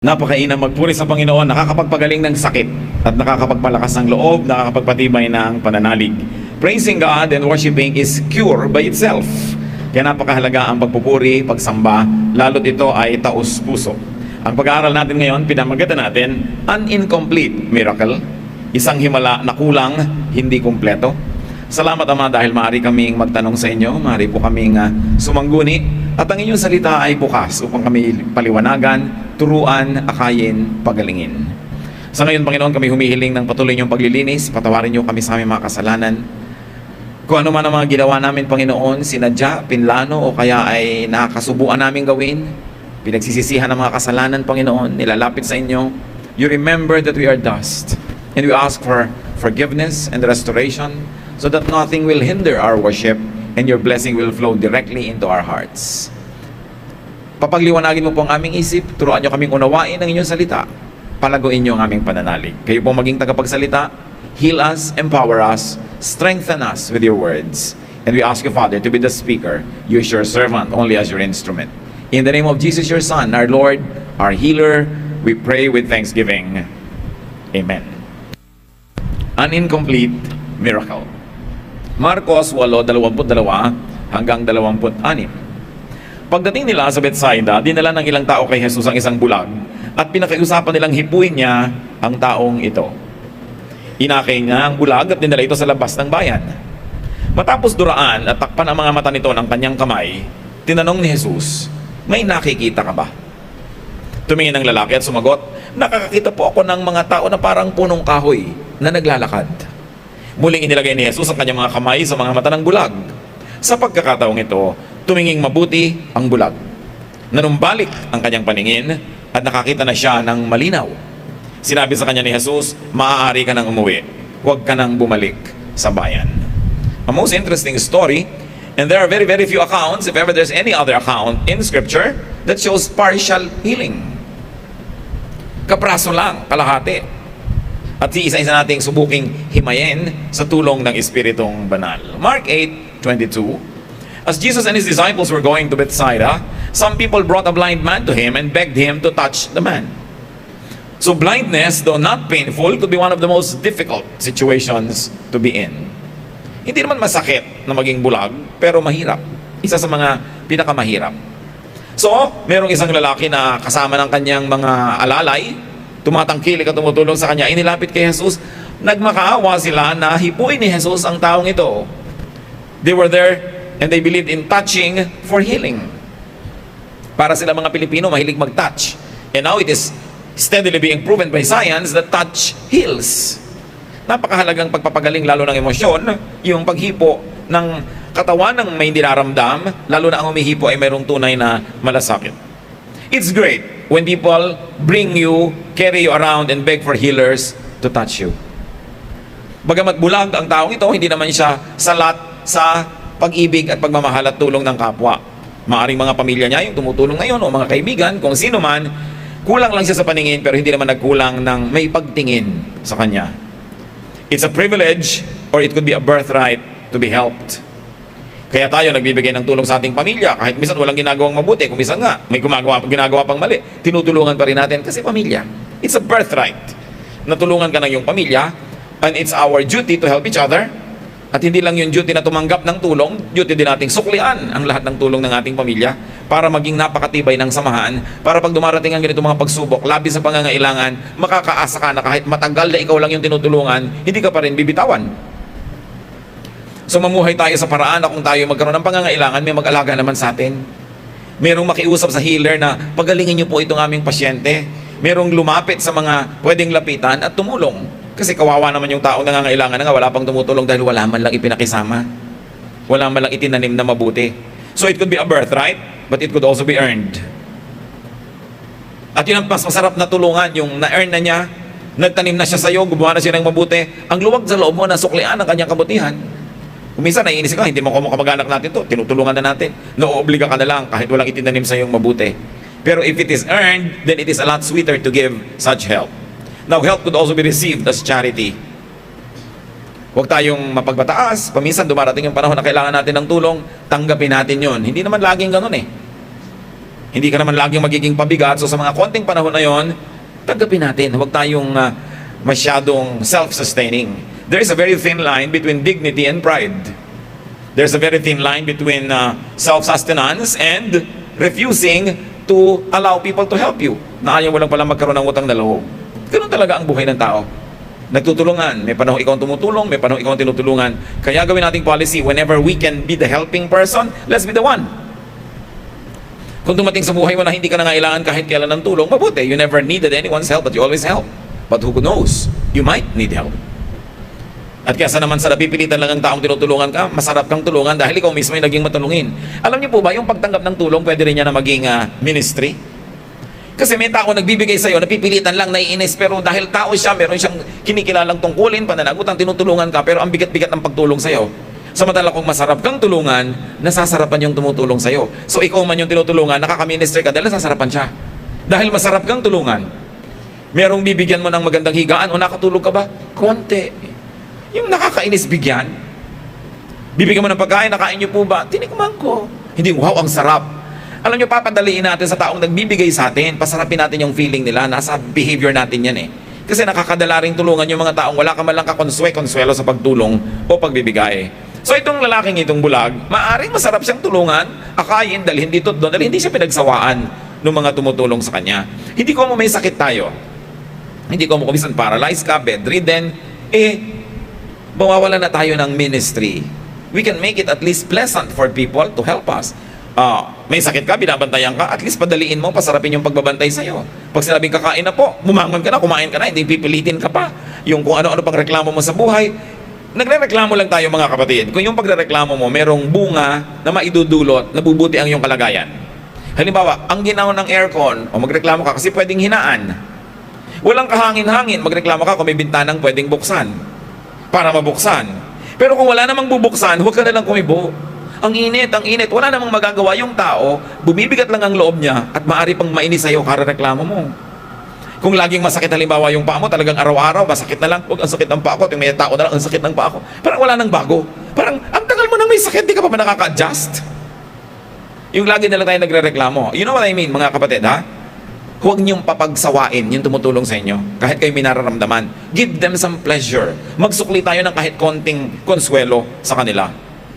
Napakainam magpuri sa Panginoon, nakakapagpagaling ng sakit at nakakapagpalakas ng loob, nakakapagpatibay ng pananalig. Praising God and worshiping is cure by itself. Kaya napakahalaga ang pagpupuri, pagsamba, lalo't ito ay taos puso. Ang pag-aaral natin ngayon, pinamagatan natin, an incomplete miracle, isang himala na kulang, hindi kumpleto. Salamat Ama dahil maaari kaming magtanong sa inyo, maaari po kaming sumangguni, at ang inyong salita ay bukas upang kami paliwanagan, turuan, akayin, pagalingin. Sa ngayon, Panginoon, kami humihiling ng patuloy niyong paglilinis, patawarin niyo kami sa aming mga kasalanan. Kung ano man ang mga ginawa namin, Panginoon, sinadya, pinlano, o kaya ay nakasubuan namin gawin, pinagsisisihan ng mga kasalanan, Panginoon, nilalapit sa inyo, you remember that we are dust, and we ask for forgiveness and restoration, so that nothing will hinder our worship, and your blessing will flow directly into our hearts. Papagliwanagin mo po ang aming isip, turuan niyo kaming unawain ang inyong salita, palaguin niyo ang aming pananalig. Kayo po maging tagapagsalita, heal us, empower us, strengthen us with your words. And we ask you, Father, to be the speaker, use your servant only as your instrument. In the name of Jesus, your Son, our Lord, our healer, we pray with thanksgiving. Amen. An incomplete miracle. Marcos 8:22 hanggang 26. Pagdating nila sa Bethsaida, dinala ng ilang tao kay Jesus ang isang bulag at pinakiusapan nilang hipuin niya ang taong ito. Inakay niya ang bulag at dinala ito sa labas ng bayan. Matapos duraan at takpan ang mga mata nito ng kanyang kamay, tinanong ni Jesus, "May nakikita ka ba?" Tumingin ang lalaki at sumagot, "Nakakakita po ako ng mga tao na parang punong kahoy na naglalakad." Muling inilagay ni Jesus ang kanyang mga kamay sa mga mata ng bulag. Sa pagkakataong ito, tuminging mabuti ang bulag. Nanumbalik ang kanyang paningin at nakakita na siya ng malinaw. Sinabi sa kanya ni Jesus, "Maaari ka nang umuwi. Huwag ka nang bumalik sa bayan." A most interesting story, and there are very, very few accounts, if ever there's any other account in Scripture, that shows partial healing. Kapraso lang, kalahati. At isa-isa nating subuking himayin sa tulong ng Espiritong Banal. Mark 8:22. As Jesus and his disciples were going to Bethsaida, some people brought a blind man to him and begged him to touch the man. So blindness, though not painful, could be one of the most difficult situations to be in. Hindi naman masakit na maging bulag, pero mahirap. Isa sa mga pinakamahirap. So, merong isang lalaki na kasama ng kanyang mga alalay, tumatangkilik at tumutulong sa kanya, inilapit kay Jesus. Nagmakaawa sila na hipuin ni Jesus ang taong ito. They were there and they believed in touching for healing. Para sila mga Pilipino, mahilig mag-touch. And now it is steadily being proven by science that touch heals. Napakahalagang pagpapagaling lalo ng emosyon, yung paghipo ng katawan ng may dinaramdam, lalo na ang humihipo ay mayroong tunay na malasakit. It's great when people bring you, carry you around, and beg for healers to touch you. Bagamat bulag ang taong ito, hindi naman siya salat sa pag-ibig at pagmamahal at tulong ng kapwa. Maaring mga pamilya niya yung tumutulong ngayon o mga kaibigan, kung sino man, kulang lang siya sa paningin pero hindi naman nagkulang ng may pagtingin sa kanya. It's a privilege or it could be a birthright to be helped. Kaya tayo nagbibigay ng tulong sa ating pamilya. Kahit minsan walang ginagawang mabuti, kung minsan nga may ginagawa pang mali, tinutulungan pa rin natin kasi pamilya. It's a birthright. Natulungan ka ng iyong pamilya, and it's our duty to help each other. At hindi lang yung duty na tumanggap ng tulong, duty din nating suklian ang lahat ng tulong ng ating pamilya para maging napakatibay ng samahan, para pag dumarating ang ganito mga pagsubok, labis sa pangangailangan, makakaasa ka na kahit matagal na ikaw lang yung tinutulungan, hindi ka pa rin bibitawan. So mamuhay tayo sa paraan na kung tayo magkaroon ng pangangailangan, may mag-alaga naman sa atin. Merong makiusap sa healer na pagalingin niyo po itong aming pasyente. Merong lumapit sa mga pwedeng lapitan at tumulong. Kasi kawawa naman yung taong nangangailangan na nga wala pang tumutulong dahil wala man lang ipinakisama. Wala man lang itinanim na mabuti. So it could be a birthright, but it could also be earned. At yun ang mas masarap na tulungan, yung na-earn na niya, nagtanim na siya sa'yo, gumawa na siya ng mabuti. Ang luwag sa loob mo na suklian ang kanyang kabutihan. Kuminsan naiinis ka, hindi mo kamag-anak natin to, tinutulungan na natin. Noobliga ka na lang kahit walang itinanim sa iyong mabuti. Pero if it is earned, then it is a lot sweeter to give such help. Now, help could also be received as charity. Huwag tayong mapagbataas. Paminsan dumarating yung panahon na kailangan natin ng tulong, tanggapin natin yon. Hindi naman laging ganun eh. Hindi ka naman laging magiging pabigat. So sa mga konting panahon na yon, tanggapin natin. Huwag tayong masyadong self-sustaining. There is a very thin line between dignity and pride. There's a very thin line between self-sustenance and refusing to allow people to help you. Na ayaw mo lang pala magkaroon ng utang na loob. Ganun talaga ang buhay ng tao. Nagtutulungan. May panahon ikaw ang tumutulong, may panahon ikaw ang tinutulungan. Kaya gawin nating policy, whenever we can be the helping person, let's be the one. Kung dumating sa buhay mo na hindi ka nangailangan kahit kailan ng tulong, mabuti. You never needed anyone's help, but you always help. But who knows? You might need help. At kaysa naman sa napipilitan lang ang taong tinutulungan ka, masarap kang tulungan dahil ikaw mismo ay naging matulungin. Alam niyo po ba, yung pagtanggap ng tulong, pwede rin niya na maging ministry? Kasi may tao nagbibigay sa'yo, napipilitan lang, naiinis, pero dahil tao siya, meron siyang kinikilalang tungkulin, pananagutan, tinutulungan ka, pero ang bigat-bigat ng pagtulong sa'yo. Samantala kung masarap kang tulungan, nasasarapan yung tumutulong sa'yo. So ikaw man yung tinutulungan, nakaka-ministry ka dahil nasasarapan siya. Dahil masarap kang tulungan, merong bibigyan mo ng magandang higaan o nakatulog ka ba? Konti. Yung nakakainis bigyan, bibigyan mo ng pagkain, nakain niyo po ba? Tinikman ko. Hindi, wow, ang sarap. Alam niyo, papadaliin natin sa taong nagbibigay sa atin, pasarapin natin yung feeling nila, nasa behavior natin yan eh. Kasi nakakadala rin tulungan yung mga taong wala ka man lang konsuelo sa pagtulong o pagbibigay. So itong lalaking itong bulag, maaring masarap siyang tulungan, akayin, dalhin dito doon, dahil hindi siya pinagsawaan ng mga tumutulong sa kanya. Hindi ko mo may sakit tayo. Hindi ko mo kumisan paralyzed ka, bedridden, mawawala na tayo ng ministry. We can make it at least pleasant for people to help us. May sakit ka, binabantayan ka, at least padaliin mo, pasarapin yung pagbabantay sa'yo. Pag sinabing kakain na po, bumangon ka na, kumain ka na, hindi pipilitin ka pa. Yung kung ano-ano pang reklamo mo sa buhay, nagre-reklamo lang tayo mga kapatid. Kung yung pagre-reklamo mo, merong bunga na maidudulot, nabubuti ang iyong kalagayan. Halimbawa, ang ginaw ng aircon, o magreklamo ka kasi pwedeng hinaan. Walang kahangin-hangin, magreklamo ka kung may bintanang pwedeng buksan para mabuksan. Pero kung wala namang bubuksan, huwag ka na lang kumibo. Ang init, wala namang magagawa yung tao, bumibigat lang ang loob niya at maaari pang mainis sa'yo para reklamo mo. Kung laging masakit halimbawa yung paa mo, talagang araw-araw, masakit na lang, huwag ang sakit ng paa ko, at yung may tao na lang, ang sakit ng paa ko. Parang wala nang bago. Parang, ang tagal mo nang may sakit, di ka pa ba nakaka-adjust? Yung lagi na lang tayo nagre-reklamo. You know what I mean, mga kapatid, ha? Huwag niyong papagsawain yung tumutulong sa inyo. Kahit kayo may nararamdaman. Give them some pleasure. Magsukli tayo ng kahit konting konsuelo sa kanila.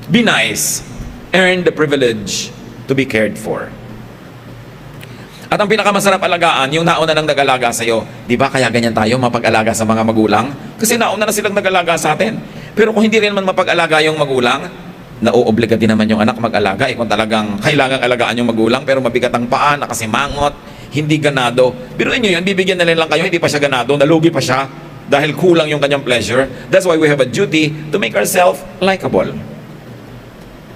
Be nice. Earn the privilege to be cared for. At ang pinakamasarap alagaan, yung nauna nang nag-alaga sa iyo. Di ba kaya ganyan tayo mapag-alaga sa mga magulang? Kasi nauna na silang nag-alaga sa atin. Pero kung hindi rin naman mapag-alaga yung magulang, nauobliga din naman yung anak mag-alaga. Kung talagang kailangang alagaan yung magulang, pero mabigat ang paa, nakasimangot, hindi ganado. Biruin nyo yun, bibigyan na lang kayo, hindi pa siya ganado, nalugi pa siya dahil kulang yung kanyang pleasure. That's why we have a duty to make ourselves likable.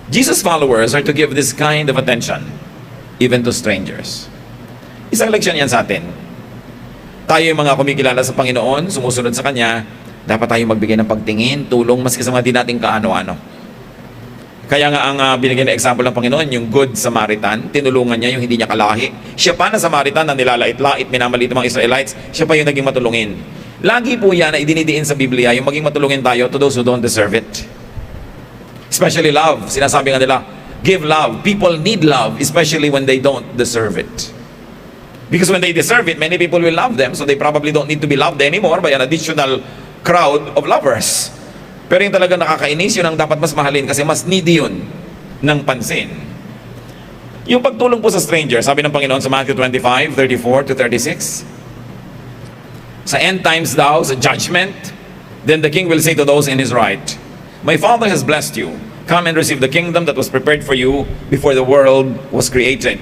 Jesus' followers are to give this kind of attention even to strangers. Isang leksyon yan sa atin. Tayo yung mga kumikilala sa Panginoon, sumusunod sa Kanya, dapat tayo magbigay ng pagtingin, tulong, maski sa mga di natin kaano-ano. Kaya nga ang binigyan na example ng Panginoon, yung Good Samaritan, tinulungan niya yung hindi niya kalahi. Siya pa na Samaritan na nilalait-lait, minamalit ng mga Israelites, siya pa yung naging matulungin. Lagi po yan na idinidiin sa Biblia, yung maging matulungin tayo to those who don't deserve it. Especially love. Sinasabi nga nila, give love. People need love, especially when they don't deserve it. Because when they deserve it, many people will love them, so they probably don't need to be loved anymore by an additional crowd of lovers. Pero yung talaga nakakainis, yun ang dapat mas mahalin kasi mas needy yun ng pansin. Yung pagtulong po sa stranger, sabi ng Panginoon sa Matthew 25:34 to 36, sa end times daw, sa judgment, then the king will say to those in his right, my Father has blessed you. Come and receive the kingdom that was prepared for you before the world was created.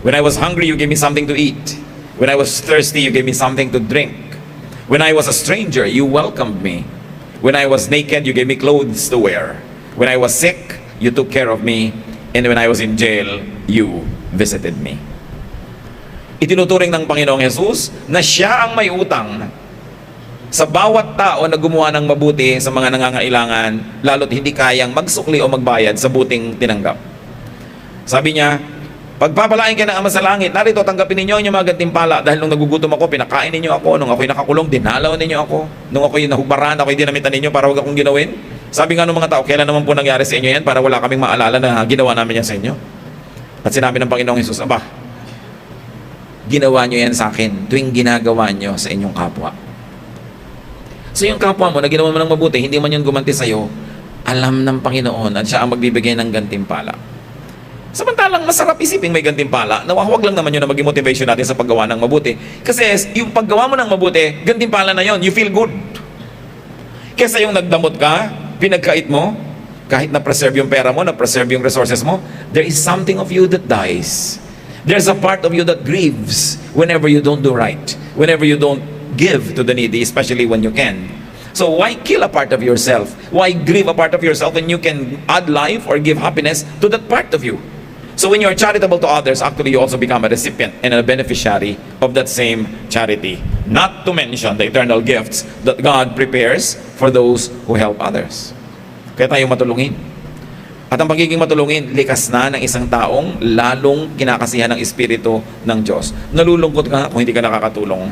When I was hungry, you gave me something to eat. When I was thirsty, you gave me something to drink. When I was a stranger, you welcomed me. When I was naked, you gave me clothes to wear. When I was sick, you took care of me. And when I was in jail, you visited me. Itinuturing ng Panginoong Jesus na siya ang may utang sa bawat tao na gumawa ng mabuti sa mga nangangailangan, lalo't hindi kayang magsukli o magbayad sa buting tinanggap. Sabi niya, pagpapalain ka ng Ama sa langit, narito tanggapin ninyo ang inyong mga gantimpala dahil nung nagugutom ako, pinakain ninyo ako. Nung ako'y nakakulong, dinalaw ninyo ako. Nung ako'y nahubaran, ako'y dinamitan ninyo para huwag akong ginawin. Sabi nga ng mga tao, kailan naman po nangyari sa inyo yan para wala kaming maalala na ginawa namin yan sa inyo? At sinabi ng Panginoong Jesus, Aba, ginawa nyo yan sa akin tuwing ginagawa nyo sa inyong kapwa. So yung kapwa mo na ginawa mo ng mabuti, hindi man yun gumanti sa'yo, alam ng Panginoon at siya ang magbibigay ng gantimpala. Samantalang masarap isipin may gantimpala, nawawag lang naman yun na maging motivation natin sa paggawa ng mabuti. Kasi yung paggawa mo ng mabuti, gantimpala na yun, you feel good. Kesa yung nagdamot ka, pinagkait mo, kahit na-preserve yung pera mo, na-preserve yung resources mo, there is something of you that dies. There's a part of you that grieves whenever you don't do right, whenever you don't give to the needy, especially when you can. So why kill a part of yourself? Why grieve a part of yourself when you can add life or give happiness to that part of you? So when you're charitable to others, actually you also become a recipient and a beneficiary of that same charity. Not to mention the eternal gifts that God prepares for those who help others. Kaya tayo matulungin. At ang pagiging matulungin, likas na ng isang taong lalong kinakasihan ng Espiritu ng Diyos. Nalulungkot ka kung hindi ka nakakatulong.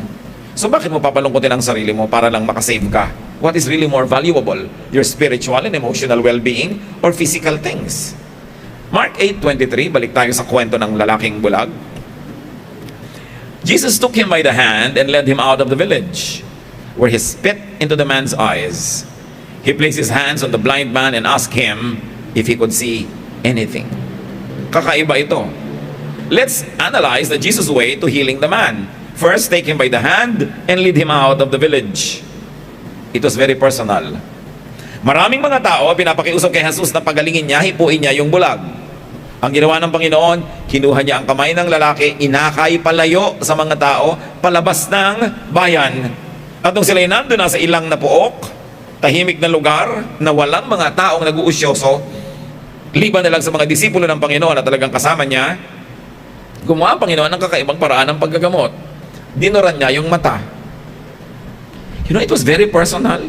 So bakit mo papalungkotin ang sarili mo para lang makasave ka? What is really more valuable? Your spiritual and emotional well-being or physical things? Mark 8:23, balik tayo sa kwento ng lalaking bulag. Jesus took him by the hand and led him out of the village, where he spit into the man's eyes. He placed his hands on the blind man and asked him if he could see anything. Kakaiba ito. Let's analyze the Jesus way to healing the man. First, take him by the hand and lead him out of the village. It was very personal. Maraming mga tao pinapakiusap kay Jesus na pagalingin niya, hipuin niya yung bulag. Ang ginawa ng Panginoon, kinuha niya ang kamay ng lalaki, inakay palayo sa mga tao, palabas ng bayan. At nung sila'y nandun na sa ilang na puok, tahimik na lugar na walang mga taong nag-uusyoso, liban na lang sa mga disipulo ng Panginoon na talagang kasama niya, gumawa ang Panginoon ng kakaibang paraan ng paggagamot. Dinoran niya yung mata. You know, it was very personal.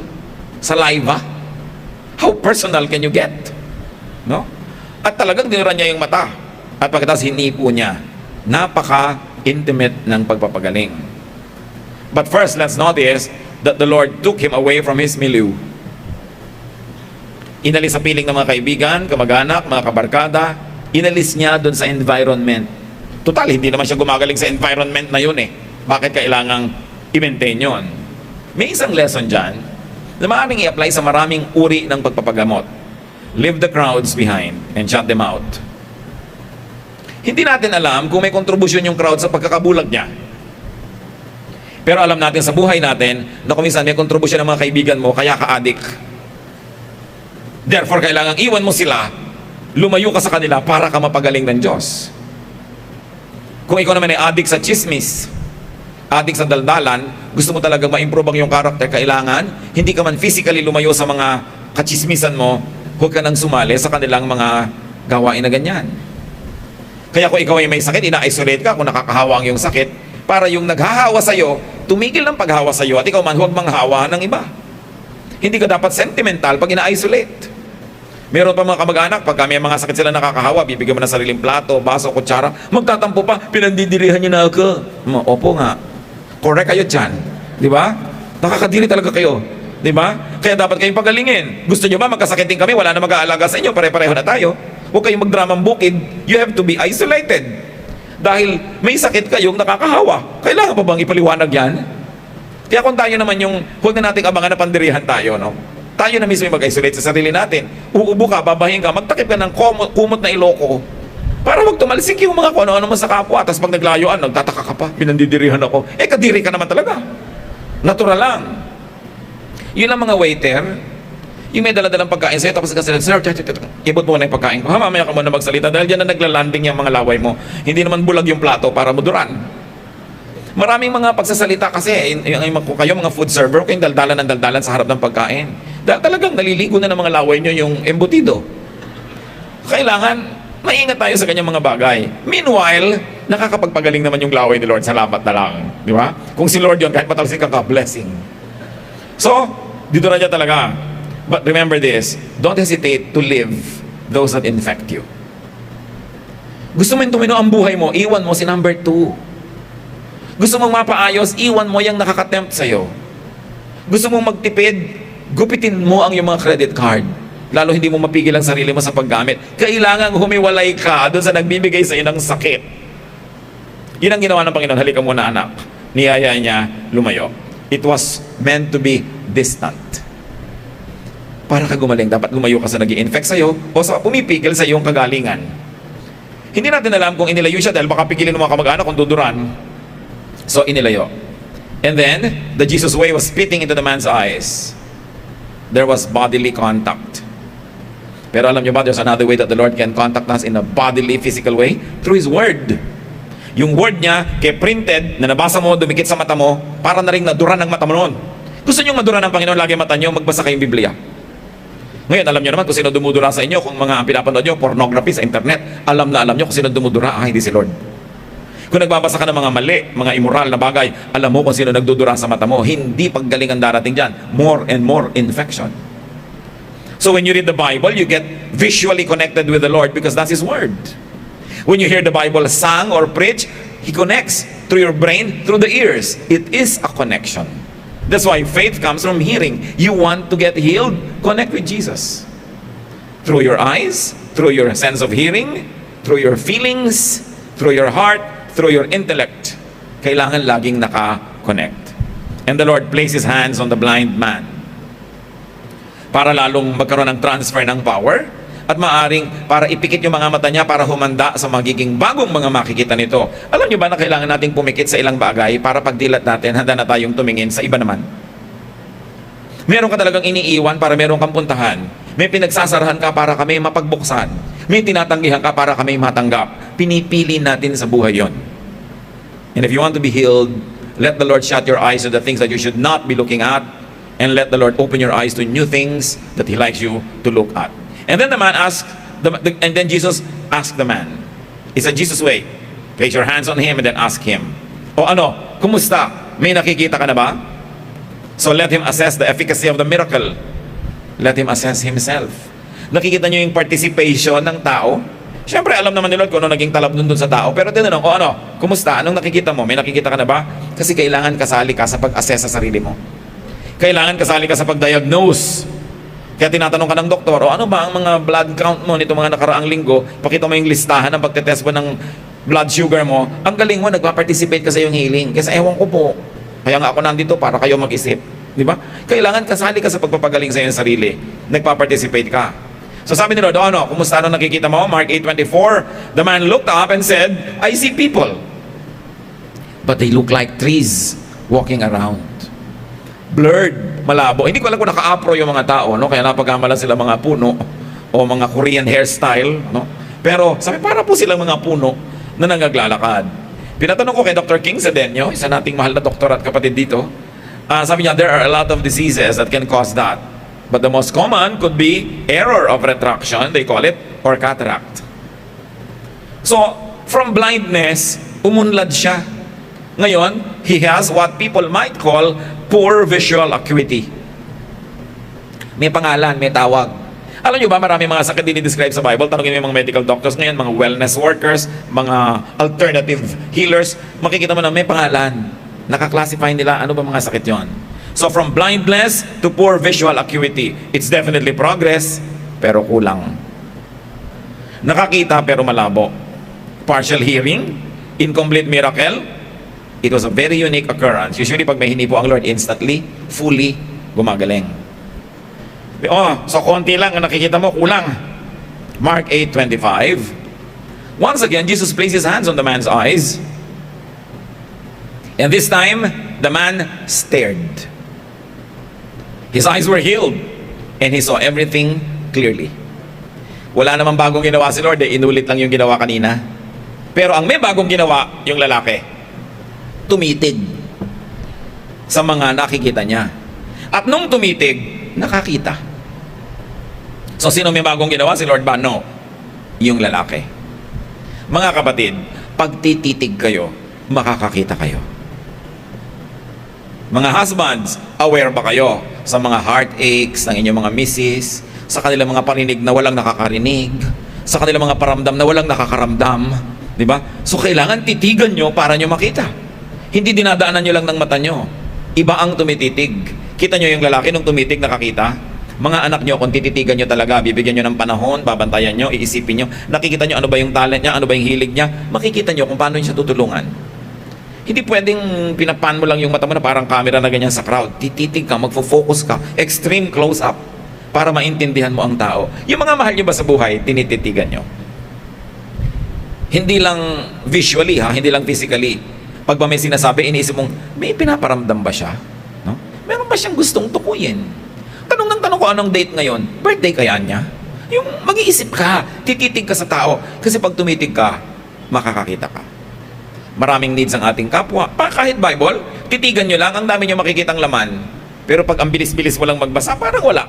Saliva. How personal can you get? No? At talagang dinoran niya yung mata. At pagkatapos hinipo niya. Napaka-intimate ng pagpapagaling. But first, let's notice that the Lord took him away from his milieu. Inalis sa piling ng mga kaibigan, kamag-anak, mga kabarkada. Inalis niya doon sa environment. Total, hindi naman siya gumagaling sa environment na yun eh. Bakit kailangang i-maintain yun? May isang lesson dyan na maaaring i-apply sa maraming uri ng pagpapagamot. Leave the crowds behind and shut them out. Hindi natin alam kung may kontribusyon yung crowd sa pagkakabulag niya. Pero alam natin sa buhay natin na kung minsan may kontribusyon ng mga kaibigan mo, kaya ka-addict. Therefore, kailangang iwan mo sila, lumayo ka sa kanila para ka mapagaling ng Diyos. Kung ikaw naman ay addict sa chismis, addict sa daldalan, gusto mo talagang ma-improve ang iyong karakter, kailangan, hindi ka man physically lumayo sa mga kachismisan mo, huwag ka nang sumali sa kanilang mga gawain na ganyan. Kaya kung ikaw ay may sakit, ina-isolate ka kung nakakahawa ang iyong sakit, para yung naghahawa sa'yo, tumigil ng paghawa sa'yo, at ikaw man huwag manghawa ng iba. Hindi ka dapat sentimental pag ina-isolate. Meron pa mga kamag-anak, pagka may mga sakit sila nakakahawa, bibigyan mo ng sariling plato, baso, kutsara, magtatampo pa, pinandidirihan niyo na ako. Opo nga. Correct kayo dyan. Di ba? Nakakadiri talaga kayo. Di ba? Kaya dapat kayong pagalingin. Gusto nyo ba magkasakit din kami? Wala na mag-aalaga sa inyo. Pare-pareho na tayo. Huwag kayong magdramang bukid. You have to be isolated. Dahil may sakit kayong nakakahawa. Kailangan pa bang ipaliwanag yan? Kaya kung tayo naman yung, huwag na nating abangan na pandirihan tayo, no? Tayo na mismo yung mag-isolate sa sarili natin. Uubo ka, babahin ka, magtakip ka ng kumot na iloko. Para wag tumalsik yung mga kung ano-ano mo sa kapwa. Tapos pag naglayuan, nagtataka ka pa, pinandidirihan ako. Kadiri ka naman talaga. Natural lang. Yun ang mga waiter, yung may daladalang pagkain sa'yo, tapos kasi, sir, ibot mo na yung pagkain ko. Ha, mamaya ka muna magsalita dahil dyan na naglalanding yung mga laway mo. Hindi naman bulag yung plato para muduran. Maraming mga pagsasalita kasi, kayo mga food server, kayong daldalan ng daldalan sa harap ng pagkain. Dahil talagang naliligo na ng mga laway nyo yung embutido. Kailangan, maingat tayo sa kanyang mga bagay. Meanwhile, nakakapagpagaling naman yung laway ni Lord. Salamat na lang. Di ba? Kung si Lord yun, kahit matalsik ka, blessing. So, dito na dyan talaga. But remember this, don't hesitate to live those that infect you. Gusto mo yung tumino ang buhay mo, iwan mo si number 2. Gusto mong mapaayos, iwan mo yung nakakatempt sa'yo. Gusto mong magtipid, gupitin mo ang iyong mga credit card. Lalo hindi mo mapigil ang sarili mo sa paggamit. Kailangan humiwalay ka doon sa nagbibigay sa iyo ng sakit. Yun ang ginawa ng Panginoon. Halika muna anak. Niyaya niya lumayo. It was meant to be distant. Para ka gumaling, dapat lumayo ka sa nag-i-infect sa'yo o sa pumipigil sa iyong kagalingan. Hindi natin alam kung inilayo siya dahil baka pigilin ng mga kamag-anak kung duduran. So, inilayo. And then, the Jesus way was spitting into the man's eyes. There was bodily contact. Pero alam niyo ba, there's another way that the Lord can contact us in a bodily, physical way? Through His Word. Yung Word niya, kaya printed, na nabasa mo, dumikit sa mata mo, para na rin naduran ng mata mo noon. Gusto niyo maduran ng Panginoon, lagi mata niyo, magbasa kayong Biblia. Ngayon, alam niyo naman kung sino dumudura sa inyo, kung mga pinapanood niyo, pornography sa internet, alam niyo kung sino dumudura, hindi si Lord. Kung nagbabasa ka ng mga mali, mga immoral na bagay, alam mo kung sino nagdudura sa mata mo. Hindi paggaling ang darating dyan. More and more infection. So when you read the Bible, you get visually connected with the Lord because that's His Word. When you hear the Bible sung or preached, He connects through your brain, through the ears. It is a connection. That's why faith comes from hearing. You want to get healed? Connect with Jesus. Through your eyes, through your sense of hearing, through your feelings, through your heart, through your intellect. Kailangan laging naka-connect. And the Lord placed His hands on the blind man para lalong magkaroon ng transfer ng power at maaring para ipikit yung mga mata niya para humanda sa magiging bagong mga makikita nito. Alam niyo ba na kailangan nating pumikit sa ilang bagay para pagdilat natin, handa na tayong tumingin sa iba naman? Meron ka talagang iniiwan para meron kang puntahan. May pinagsasarahan ka para kami mapagbuksan. May tinatanggihan ka para kami matanggap. Pinipili natin sa buhay yon. And if you want to be healed, let the Lord shut your eyes to the things that you should not be looking at, and let the Lord open your eyes to new things that He likes you to look at. And then the man asked, and then Jesus asked the man. It's a Jesus way. Place your hands on him and then ask him. O ano, kumusta? May nakikita ka na ba? So let him assess the efficacy of the miracle. Let him assess himself. Nakikita niyo yung participation ng tao? Siyempre, alam naman ni Lord kung ano naging talab dun sa tao. Pero tinanong, o ano, kumusta? Anong nakikita mo? May nakikita ka na ba? Kasi kailangan kasali ka sa pag-assess sa sarili mo. Kailangan kasali ka sa pag-diagnose. Kaya tinatanong ka ng doktor, o ano ba ang mga blood count mo nito mga nakaraang linggo? Pakita mo yung listahan ng pagtetest mo ng blood sugar mo. Ang galing mo, nagpa-participate ka sa iyong healing. Kasi ewan ko po, kaya nga ako nandito para kayo mag-isip. Di ba? Kailangan kasali ka sa pagpapagaling sa iyong sarili. Nagpa-participate ka. So sabi ni Lord, ano, kumusta na nakikita mo? Mark 8:24, the man looked up and said, I see people, but they look like trees walking around. Blurred, malabo. Hindi ko alam kung naka-apro yung mga tao, no? Kaya napagkamalan sila mga puno o mga Korean hairstyle, no? Pero sabi, para po silang mga puno na nangaglalakad. Pinatanong ko kay Dr. King Sedenyo, isa nating mahal na doktor at kapatid dito, sabi niya, there are a lot of diseases that can cause that. But the most common could be error of retraction, they call it, or cataract. So, from blindness, umunlad siya. Ngayon, he has what people might call poor visual acuity. May pangalan, may tawag. Alam nyo ba, marami mga sakit dinidescribe sa Bible. Tanungin mo yung mga medical doctors ngayon, mga wellness workers, mga alternative healers. Makikita mo na may pangalan. Nakaklasify nila ano ba mga sakit yon. So from blindness to poor visual acuity, it's definitely progress, pero kulang. Nakakita pero malabo. Partial hearing, incomplete miracle. It was a very unique occurrence. Usually, pag may hinipo ang Lord, instantly, fully, gumagaling. Oh, so konti lang ang nakikita mo, kulang. Mark 8:25. Once again, Jesus placed His hands on the man's eyes. And this time, the man stared. His eyes were healed. And he saw everything clearly. Wala namang bagong ginawa si Lord, inulit lang yung ginawa kanina. Pero ang may bagong ginawa, yung lalaki, tumitig sa mga nakikita niya. At nung tumitig, nakakita. So, sino may bagong ginawa? Si Lord ba? No. Yung lalaki. Mga kapatid, pag tititig kayo, makakakita kayo. Mga husbands, aware ba kayo sa mga heartaches ng inyong mga misses, sa kanilang mga parinig na walang nakakarinig, sa kanilang mga paramdam na walang nakakaramdam? Diba? So, kailangan titigan nyo para nyo makita. Hindi dinadaanan nyo lang ng mata nyo. Iba ang tumititig. Kita nyo yung lalaki nung tumitig nakakita? Mga anak nyo, kung tititigan nyo talaga, bibigyan nyo ng panahon, babantayan nyo, iisipin nyo, nakikita nyo ano ba yung talent niya, ano ba yung hilig niya, makikita nyo kung paano nyo siya tutulungan. Hindi pwedeng pinapan mo lang yung mata mo na parang camera na ganyan sa crowd. Tititig ka, magfo-focus ka, extreme close-up para maintindihan mo ang tao. Yung mga mahal nyo ba sa buhay, tinititigan nyo? Hindi lang visually, hindi lang physically. Pag ba may sinasabi, iniisip mong, may pinaparamdam ba siya? No? Meron ba siyang gustong tukuyin? Tanong ng tanong ko, anong date ngayon? Birthday kaya niya? Yung mag-iisip ka, tititig ka sa tao. Kasi pag tumitig ka, makakakita ka. Maraming needs ang ating kapwa. Kahit Bible, titigan nyo lang, ang dami nyo makikitang laman. Pero pag ang bilis-bilis mo lang magbasa, parang wala.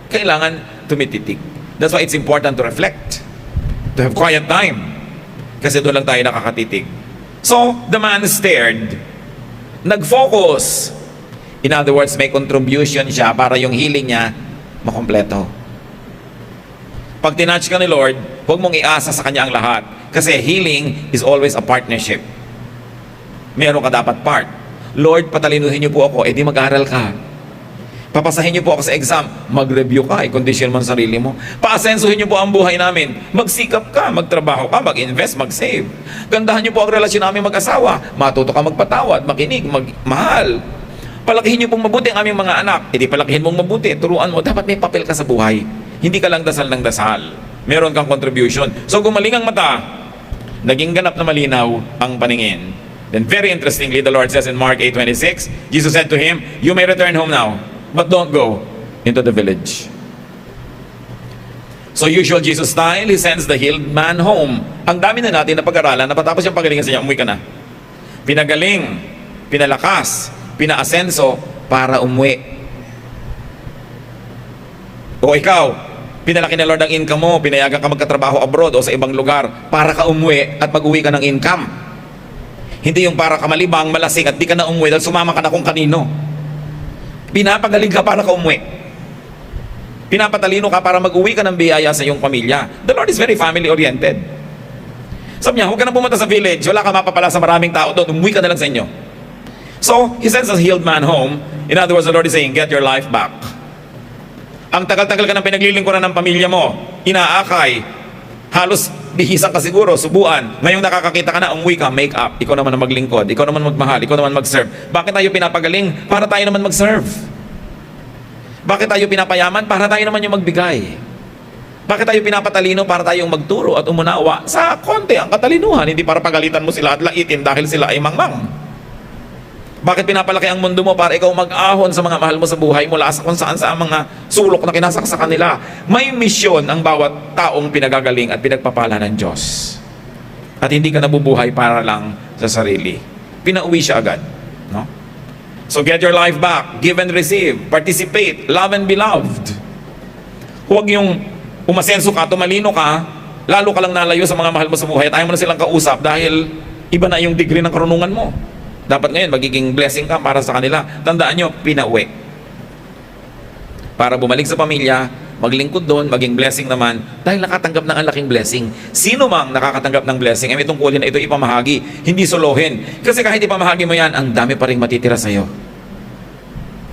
Kailangan tumititig. That's why it's important to reflect. To have quiet time. Kasi doon lang tayo nakakatitig. So, the man stared. Nag-focus. In other words, may contribution siya para yung healing niya makompleto. Pag tinouch ka ni Lord, huwag mong iasa sa Kanya ang lahat. Kasi healing is always a partnership. Meron ka dapat part. Lord, patalinuhin niyo po ako, di mag-aral ka. Papasahin niyo po ako sa exam, mag-review ka, i-condition mo ang sarili mo. Paasensuhin niyo po ang buhay namin. Magsikap ka, magtrabaho ka, mag-invest, mag-save. Gandahan niyo po ang relasyon namin mag-asawa. Matuto ka magpatawad, makinig, magmahal. Palakihin niyo pong mabuti ang aming mga anak. Di palakihin mong mabuti, turuan mo. Dapat may papel ka sa buhay. Hindi ka lang dasal ng dasal. Meron kang contribution. So gumaling ang mata, naging ganap na malinaw ang paningin. Then very interestingly, the Lord says in Mark 8:26, Jesus said to him, "You may return home now, but don't go into the village." So usual Jesus style, He sends the healed man home. Ang dami na natin na pag-aralan, napatapos yung pagalingan sa niya, umuwi ka na. Pinagaling, pinalakas, pinaasenso para umuwi. O ikaw, pinalaki na Lord ang income mo, pinayagan ka magkatrabaho abroad o sa ibang lugar para ka umuwi at mag-uwi ka ng income. Hindi yung para ka malibang, malasing at di ka na umuwi dahil sumama ka na kung kanino. Pinapagaling ka para ka umuwi. Pinapatalino ka para mag-uwi ka ng biyaya sa iyong pamilya. The Lord is very family-oriented. Sabi niya, huwag ka na pumunta sa village, wala ka mapapala sa maraming tao doon, umuwi ka na lang sa inyo. So, He sends a healed man home. In other words, the Lord is saying, get your life back. Ang tagal-tagal ka ng pinaglilingkuran ng pamilya mo, inaakay, halos bihisan ka siguro, subuan. Ngayong nakakakita ka na, umuwi ka, make up. Ikaw naman ang maglingkod, ikaw naman magmahal, ikaw naman mag-serve. Bakit tayo pinapagaling? Para tayo naman mag-serve. Bakit tayo pinapayaman? Para tayo naman yung magbigay. Bakit tayo pinapatalino? Para tayong magturo at umunawa sa konti ang katalinuhan, hindi para pagalitan mo sila at laitin dahil sila ay mangmang. Bakit pinapalaki ang mundo mo? Para ikaw mag-ahon sa mga mahal mo sa buhay mula sa kung saan sa mga sulok na kinasak sa kanila. May misyon ang bawat taong pinagagaling at pinagpapala ng Diyos. At hindi ka nabubuhay para lang sa sarili. Pinauwi siya agad. No? So get your life back. Give and receive. Participate. Love and be loved. Huwag yung umasenso ka, tumalino ka, lalo ka lang nalayo sa mga mahal mo sa buhay at ayaw mo na silang kausap dahil iba na yung degree ng karunungan mo. Dapat ngayon, magiging blessing ka para sa kanila. Tandaan nyo, pinauwi. Para bumalik sa pamilya, maglingkod doon, maging blessing naman, dahil nakatanggap ng ang laking blessing. Sino mang nakakatanggap ng blessing, ay may tungkulin na ito ipamahagi, hindi solohin. Kasi kahit ipamahagi mo yan, ang dami pa rin matitira sa'yo.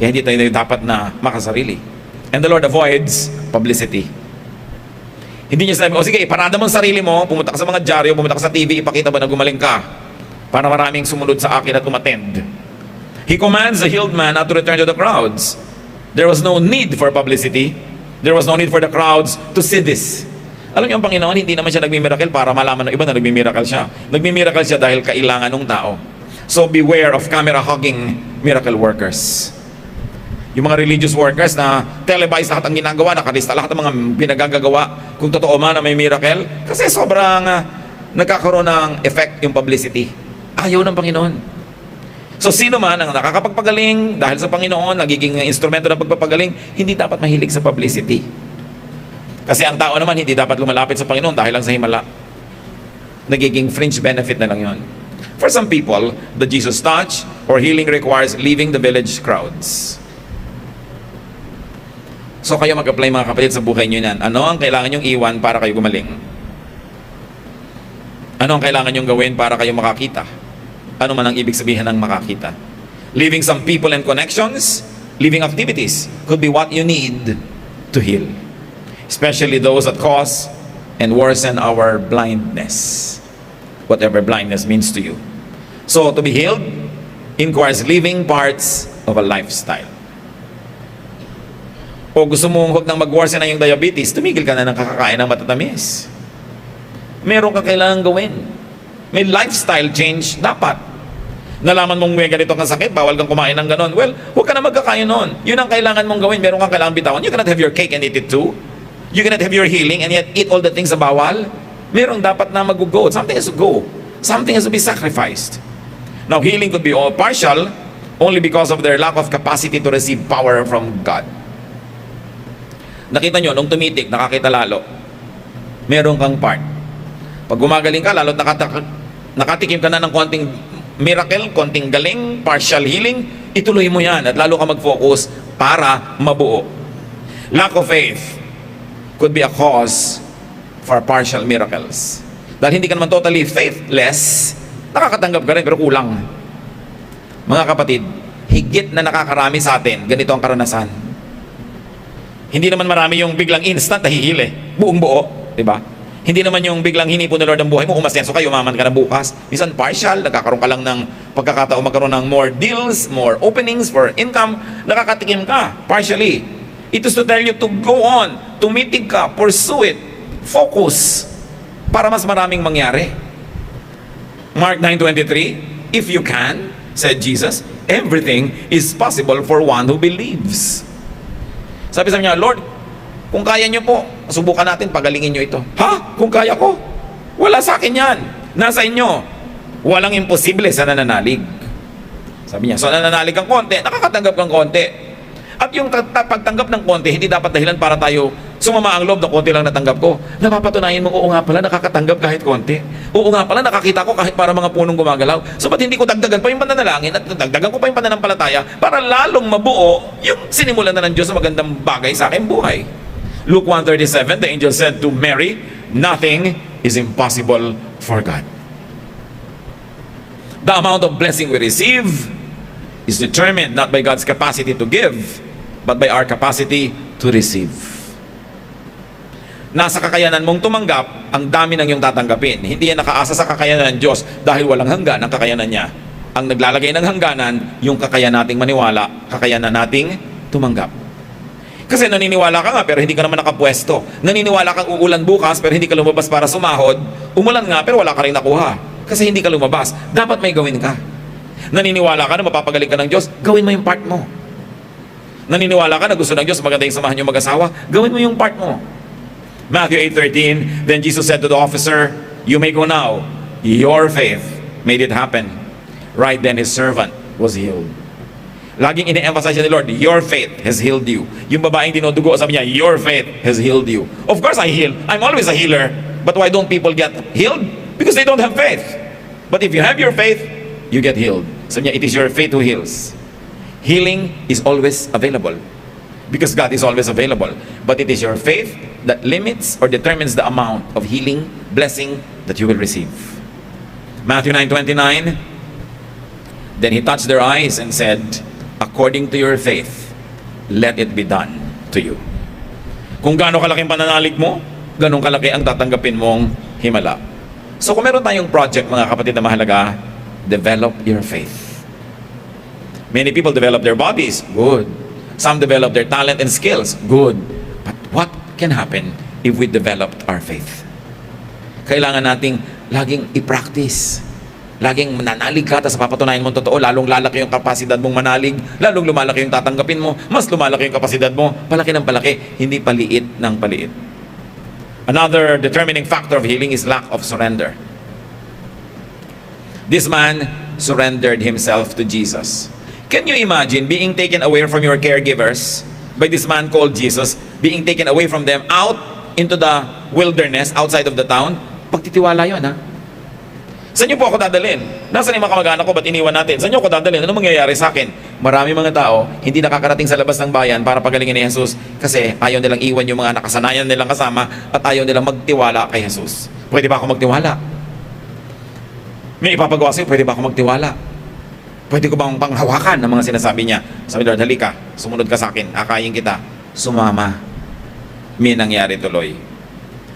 Kaya hindi tayo dapat na makasarili. And the Lord avoids publicity. Hindi niya sabi, o sige, iparada mo ang sarili mo, pumunta ka sa mga dyaryo, pumunta ka sa TV, ipakita mo na gumaling ka. Para maraming sumunod sa akin at umattend. He commands the healed man not to return to the crowds. There was no need for publicity. There was no need for the crowds to see this. Alam niyo, ang Panginoon, hindi naman siya nagmimiracle para malaman ng iba na nagmimiracle siya. Nagmimiracle siya dahil kailangan ng tao. So beware of camera-hogging miracle workers. Yung mga religious workers na televise lahat ang ginagawa, nakalista lahat ng mga pinagagagawa, kung totoo man na may miracle, kasi sobrang nagkakaroon ng effect yung publicity. Ayaw ng Panginoon. So sino man ang nakakapagpagaling dahil sa Panginoon, nagiging instrumento ng pagpapagaling, hindi dapat mahilig sa publicity. Kasi ang tao naman hindi dapat lumalapit sa Panginoon dahil lang sa himala. Nagiging fringe benefit na lang yon. For some people, the Jesus touch or healing requires leaving the village crowds. So kayo mag-apply mga kapatid sa buhay nyo yan. Ano ang kailangan nyong iwan para kayo gumaling? Ano ang kailangan nyong gawin para kayo makakita? Ano man ang ibig sabihin ng makakita? Leaving some people and connections, leaving activities could be what you need to heal. Especially those that cause and worsen our blindness. Whatever blindness means to you. So, to be healed inquires living parts of a lifestyle. O gusto mong huwag nang mag-worsen na yung diabetes, tumigil ka na ng kakakain ng matatamis. Meron ka kailangan gawin. May lifestyle change dapat. Nalaman mong may ganito kang sakit, bawal kang kumain ng ganon. Well, huwag ka na magkakain nun. Yun ang kailangan mong gawin. Meron kang kailangan bitawan. You cannot have your cake and eat it too. You cannot have your healing and yet eat all the things na bawal. Merong dapat na mag-go. Something has to go. Something has to be sacrificed. Now, healing could be all partial only because of their lack of capacity to receive power from God. Nakita nyo, nung tumitik, nakakita lalo. Meron kang part. Pag gumagaling ka, lalo't nakatikim ka na ng konting miracle, konting galing, partial healing, ituloy mo yan at lalo ka mag-focus para mabuo. Lack of faith could be a cause for partial miracles. Dahil hindi ka naman totally faithless, nakakatanggap ka rin pero kulang. Mga kapatid, higit na nakakarami sa atin, ganito ang karanasan. Hindi naman marami yung biglang instant nahihili, buong buo, di ba? Hindi naman yung biglang hinipon ng Lord ang buhay mo, umasenso ka, umaman ka na bukas. Minsan partial, nagkakaroon ka lang ng pagkakataon magkaroon ng more deals, more openings for income, nakakatikim ka, partially. It is to tell you to go on, tumitig ka, pursue it, focus, para mas maraming mangyari. Mark 9:23, if you can, said Jesus, everything is possible for one who believes. Sabi sa niya, Lord, kung kaya nyo po, subukan natin, pagalingin nyo ito. Ha? Kung kaya ko? Wala sa akin yan. Nasa inyo. Walang imposible sa nananalig. Sabi niya, so nananalig kang konti, nakakatanggap kang konti. At yung pagtanggap ng konti, hindi dapat dahilan para tayo sumama ang loob na konti lang natanggap ko. Napapatunayan mo, oo nga pala, nakakatanggap kahit konti. Oo nga pala, nakakita ko kahit para mga punong gumagalaw. So ba't hindi ko dagdagan pa yung pananalangin at dagdagan ko pa yung pananampalataya para lalong mabuo yung sinimulan na ng Diyos sa magandang bagay sa aking buhay. Luke 1:37, the angel said to Mary, nothing is impossible for God. The amount of blessing we receive is determined not by God's capacity to give, but by our capacity to receive. Nasa kakayanan mong tumanggap, ang dami ng iyong tatanggapin. Hindi yan nakaasa sa kakayanan ng Diyos dahil walang hanggan ang kakayanan niya. Ang naglalagay ng hangganan, yung kakayanan nating maniwala, kakayanan nating tumanggap. Kasi naniniwala ka nga pero hindi ka naman nakapwesto. Naniniwala kang uulan bukas pero hindi ka lumabas para sumahod. Umulan nga pero wala ka rin nakuha. Kasi hindi ka lumabas. Dapat may gawin ka. Naniniwala ka na mapapagaling ka ng Diyos, gawin mo yung part mo. Naniniwala ka na gusto ng Diyos maganda yung samahan yung mag-asawa, gawin mo yung part mo. Matthew 8:13, then Jesus said to the officer, you may go now. Your faith made it happen. Right then his servant was healed. Laging ine-emphasize ni Lord, your faith has healed you. Yung babaeng dinudugo, sabi niya, your faith has healed you. Of course I heal. I'm always a healer. But why don't people get healed? Because they don't have faith. But if you have your faith, you get healed. Sabi niya, it is your faith who heals. Healing is always available. Because God is always available. But it is your faith that limits or determines the amount of healing, blessing that you will receive. Matthew 9:29, then he touched their eyes and said, according to your faith, let it be done to you. Kung gaano kalaking pananalig mo, ganun kalaki ang tatanggapin mong himala. So kung meron tayong project, mga kapatid na mahalaga, develop your faith. Many people develop their bodies, good. Some develop their talent and skills, good. But what can happen if we developed our faith? Kailangan nating laging i-practice. Laging mananalig ka, tapos papatunayan mo totoo, lalong lalaki yung kapasidad mong manalig, lalong lumalaki yung tatanggapin mo, mas lumalaki yung kapasidad mo, palaki ng palaki, hindi paliit ng paliit. Another determining factor of healing is lack of surrender. This man surrendered himself to Jesus. Can you imagine being taken away from your caregivers by this man called Jesus, being taken away from them out into the wilderness outside of the town? Pagtitiwala yun, ha? Saan niyo po ako dadalhin? Nasaan yung mga kamag-anak ko? Ba't iniwan natin? Saan niyo ako dadalhin? Ano mangyayari sa akin? Marami mga tao hindi nakakarating sa labas ng bayan para pagalingin ni Jesus kasi ayaw nilang iwan yung mga nakasanayan nilang kasama at ayaw nilang magtiwala kay Jesus. Pwede ba ako magtiwala? May ipapagawa sa'yo, pwede ba ako magtiwala? Pwede ko bang panghawakan ng mga sinasabi niya? Sabi Lord, halika, sumunod ka sa akin, akayin kita. Sumama. May nangyari tuloy.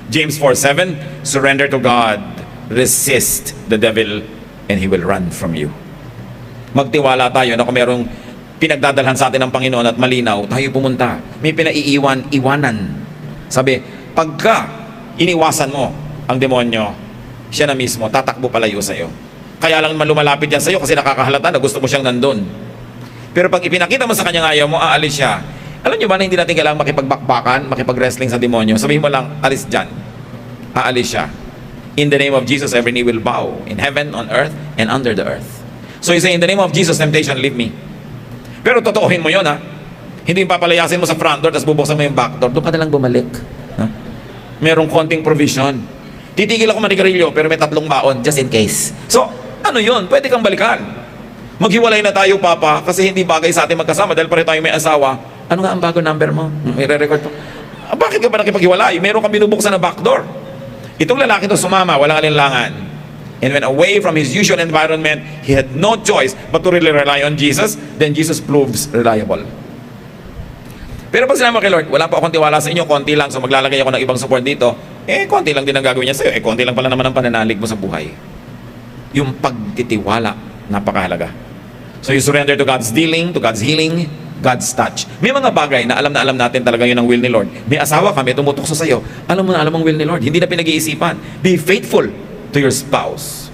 James 4:7, surrender to God. Resist the devil and he will run from you. Magtiwala tayo na kung merong pinagdadalhan sa atin ng Panginoon at malinaw, tayo pumunta. May iwanan. Sabi, pagka iniwasan mo ang demonyo, siya na mismo, tatakbo palayo sa'yo. Kaya lang lumalapit yan sa'yo kasi nakakahalata na gusto mo siyang nandun. Pero pag ipinakita mo sa kanya ayaw mo, aalis siya. Alam niyo ba na hindi natin kailangang makipagbakbakan, makipag-wrestling sa demonyo? Sabihin mo lang, alis dyan. Aalis siya. In the name of Jesus, every knee will bow. In heaven, on earth, and under the earth. So you say, in the name of Jesus, temptation, leave me. Pero totoohin mo yun, ha? Hindi yung papalayasin mo sa front door, tapos bubuksan mo yung back door. Doon ka na lang bumalik. Ha? Merong konting provision. Titigil ako manigarilyo, pero may 3 baon, just in case. So, ano yun? Pwede kang balikan. Maghiwalay na tayo, Papa, kasi hindi bagay sa atin magkasama dahil pareho tayo may asawa. Ano nga ang bago number mo? May re-record ko. Bakit ka ba nakipaghiwalay? Meron kang binubuksan na back door. Itong lalaki to sumama, walang alinlangan. And went away from his usual environment. He had no choice but to really rely on Jesus. Then Jesus proves reliable. Pero pag sinabi mo kay Lord, wala pa akong tiwala sa inyo, konti lang, so maglalagay ako ng ibang support dito, konti lang din ang gagawin niya sa'yo, konti lang pala naman ang pananalig mo sa buhay. Yung pagtitiwala, napakahalaga. So you surrender to God's dealing, to God's healing, God's touch. May mga bagay na alam natin talaga yun ang will ni Lord. May asawa ka, may tumutukso sa'yo. Alam mo na alam ang will ni Lord. Hindi na pinag-iisipan. Be faithful to your spouse.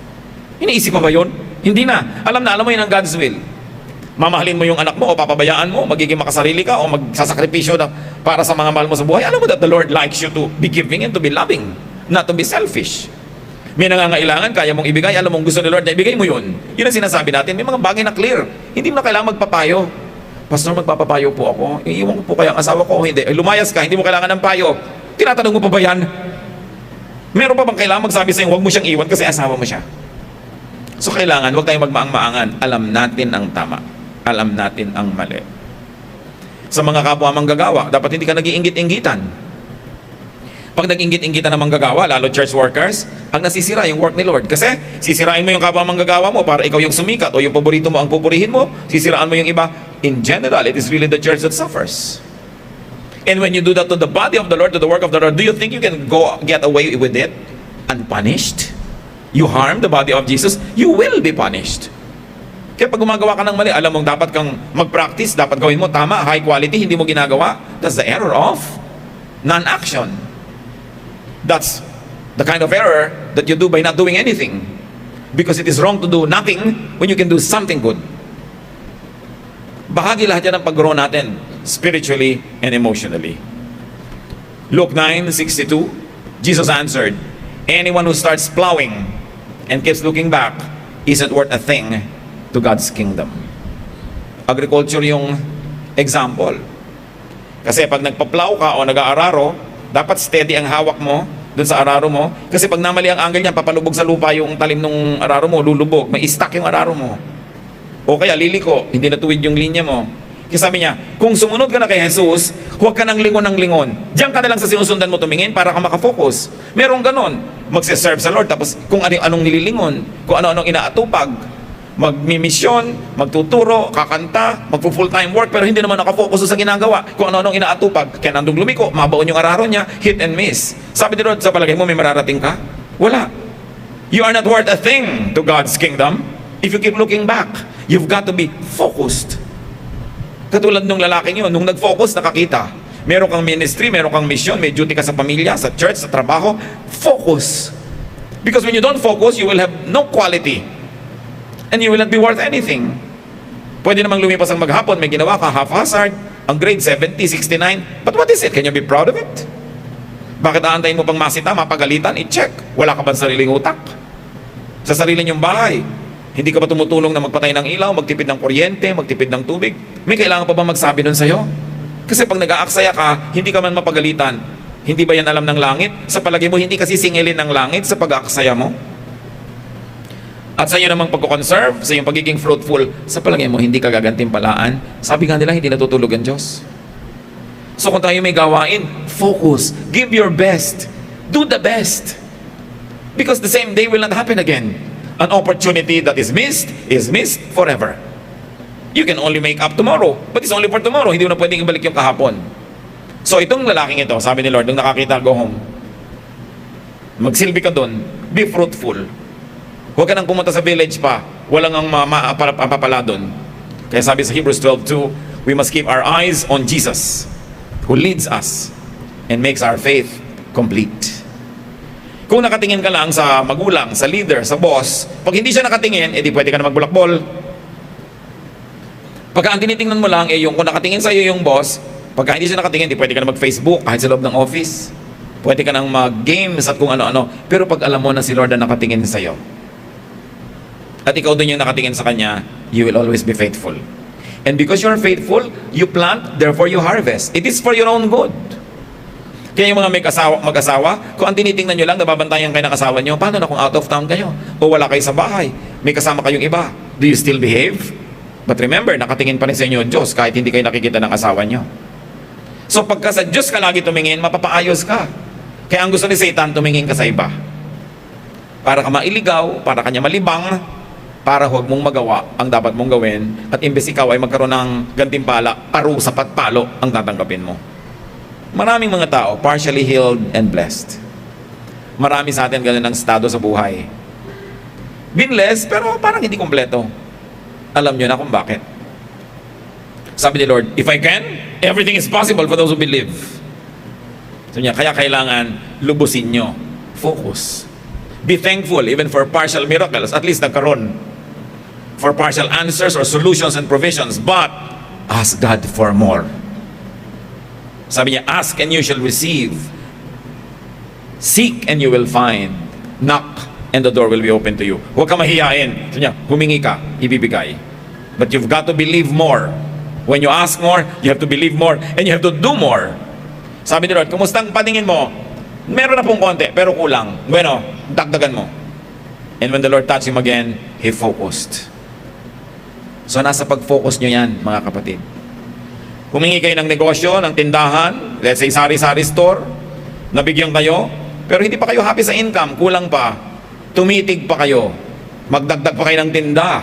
Iniisip mo ba yun? Hindi na. Alam mo yun ang God's will. Mamahalin mo yung anak mo o papabayaan mo, magiging makasarili ka o magsasakripisyo na para sa mga mahal mo sa buhay. Alam mo that the Lord likes you to be giving and to be loving, not to be selfish. May nangangailangan, kaya mong ibigay, alam mong gusto ni Lord na ibigay mo yun. Yun ang sinasabi natin. May mga bagay na clear. Hindi mo na kailangan magpapayo. Pastor, magpapapayo po ako. Iiwan ko po kaya ang asawa ko o hindi. Lumayas ka, hindi mo kailangan ng payo. Tinatanong mo pa ba yan? Meron pa bang kailangan magsabi sa'yo, huwag mo siyang iwan kasi asawa mo siya? So kailangan, huwag tayong magmaang-maangan. Alam natin ang tama. Alam natin ang mali. Sa mga kapwa manggagawa, dapat hindi ka nag-iinggit-inggitan. Pag nag-inggit-inggitan ng manggagawa, lalo church workers, ang nasisira yung work ni Lord. Kasi sisirain mo yung kapwa manggagawa mo para ikaw yung sumikat o yung paborito mo ang pupurihin mo, sisiraan mo yung iba. In general, it is really the church that suffers. And when you do that to the body of the Lord, to the work of the Lord, do you think you can get away with it unpunished? You harm the body of Jesus, you will be punished. Kaya pag gumagawa ka ng mali, alam mong dapat kang mag-practice, dapat gawin mo, tama, high quality, hindi mo ginagawa. That's the error of non-action. That's the kind of error that you do by not doing anything. Because it is wrong to do nothing when you can do something good. Bahagi lahat yan ng pag-grow natin, spiritually and emotionally. Luke 9:62, Jesus answered, anyone who starts plowing and keeps looking back isn't worth a thing to God's kingdom. Agriculture yung example. Kasi pag nagpa-plow ka o nag-aararo, dapat steady ang hawak mo dun sa araro mo. Kasi pag namali ang angle niya, papalubog sa lupa yung talim ng araro mo, lulubog. May stuck yung araro mo. O kaya liliko, hindi natuwid yung linya mo. Kasi sabi niya, kung sumunod ka na kay Jesus, huwag ka ng lingon ng lingon. Diyan ka na lang sa sinusundan mo tumingin para ka makafocus. Merong ganon. Magsiserve sa Lord, tapos kung anong nililingon, kung ano-anong inaatupag, magmimisyon, magtuturo, kakanta, magpo-full-time work, pero hindi naman nakafocus sa ginagawa. Kung ano-anong inaatupag, kaya nandung lumiko, mabaon yung araro niya, hit and miss. Sabi ni Lord, sa palagay mo, may mararating ka? Wala. You are not worth a thing to God's kingdom if you keep looking back. You've got to be focused. Katulad nung lalaking yun, nung nag-focus, nakakita. Meron kang ministry, meron kang mission, may duty ka sa pamilya, sa church, sa trabaho. Focus. Because when you don't focus, you will have no quality. And you will not be worth anything. Pwede namang lumipas ang maghapon, may ginawa ka, haphazard, ang grade 70, 69. But what is it? Can you be proud of it? Bakit aantayin mo pang masita, mapagalitan? I-check. Wala ka ba sariling utak? Sa sarili niyong bahay. Hindi ka ba tumutulong na magpatay ng ilaw, magtipid ng kuryente, magtipid ng tubig? May kailangan pa ba magsabi nun sa'yo? Kasi pag nag-aaksaya ka, hindi ka man mapagalitan. Hindi ba yan alam ng langit? Sa palagi mo, hindi kasi singilin ng langit sa pag-aaksaya mo? At sa iyo namang pagkukonserve, sa iyong pagiging fruitful, sa palagi mo, hindi ka gagantimpalaan. Sabi nga nila, hindi natutulog ang Diyos. So kung tayo may gawain, focus. Give your best. Do the best. Because the same day will not happen again. An opportunity that is missed forever. You can only make up tomorrow, but it's only for tomorrow. Hindi mo na pwedeng ibalik yung kahapon. So itong lalaking ito, sabi ni Lord, nung nakakita, go home. Magsilbi ka doon. Be fruitful. Huwag ka nang pumunta sa village pa. Walang ang mapapala doon. Kaya sabi sa Hebrews 12:2, we must keep our eyes on Jesus, who leads us and makes our faith complete. Kung nakatingin ka lang sa magulang, sa leader, sa boss, pag hindi siya nakatingin, edi pwede ka na magbulakbol. Pagka ang tinitingnan mo lang, yung kung nakatingin sa iyo yung boss, pagka hindi siya nakatingin, di pwede ka na mag-Facebook kahit sa loob ng office. Pwede ka nang mag-games at kung ano-ano. Pero pag alam mo na si Lord na nakatingin sa iyo, at ikaw din yung nakatingin sa Kanya, you will always be faithful. And because you're faithful, you plant, therefore you harvest. It is for your own good. Kaya yung mga mag-asawa, kung ang tinitingnan nyo lang, nababantayan kayo ng asawa nyo, paano na kung out of town kayo? O wala kayo sa bahay, may kasama kayong iba. Do you still behave? But remember, nakatingin pa rin sa inyo Diyos kahit hindi kayo nakikita ng asawa nyo. So pagka sa Diyos ka lagi tumingin, mapapaayos ka. Kaya ang gusto ni Satan, tumingin ka sa iba. Para ka mailigaw, para kanya malibang, para huwag mong magawa ang dapat mong gawin, at imbes ikaw ay magkaroon ng gantimpala, parusa at palo ang tatanggapin mo. Maraming mga tao, partially healed and blessed. Marami sa atin ganun ang estado sa buhay. Binless, pero parang hindi kompleto. Alam nyo na kung bakit. Sabi ni Lord, if I can, everything is possible for those who believe. Sabi niya, kaya kailangan lubusin nyo. Focus. Be thankful even for partial miracles. At least nagkaroon. For partial answers or solutions and provisions. But, ask God for more. Sabi niya, ask and you shall receive. Seek and you will find. Knock and the door will be open to you. Huwag ka mahihain. Sabi niya, humingi ka, ibibigay. But you've got to believe more. When you ask more, you have to believe more, and you have to do more. Sabi ni Lord, kumusta ang paningin mo? Meron na pong konti, pero kulang. Bueno, dagdagan mo. And when the Lord touched him again, he focused. So nasa pag-focus nyo yan, mga kapatid. Humingi kayo ng negosyo, ng tindahan, let's say sari-sari store, nabigyan kayo, pero hindi pa kayo happy sa income, kulang pa. Tumitig pa kayo. Magdagdag pa kayo ng tinda.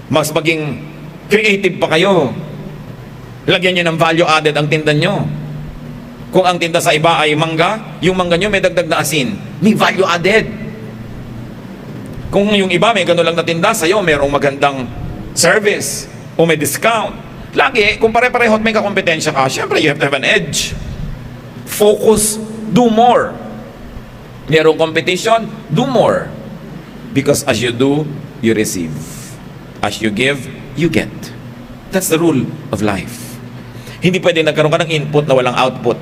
Mas maging creative pa kayo. Lagyan nyo ng value added ang tinda nyo. Kung ang tinda sa iba ay mangga, yung mangga nyo may dagdag na asin. May value added. Kung yung iba may gano'n lang na tinda, sa'yo mayroong magandang service o may discount. Lagi, kung pare-pareho at may kakompetensya ka, syempre you have to have an edge. Focus, do more. Mayroong competition, do more. Because as you do, you receive. As you give, you get. That's the rule of life. Hindi pwede nagkaroon ka ng input na walang output.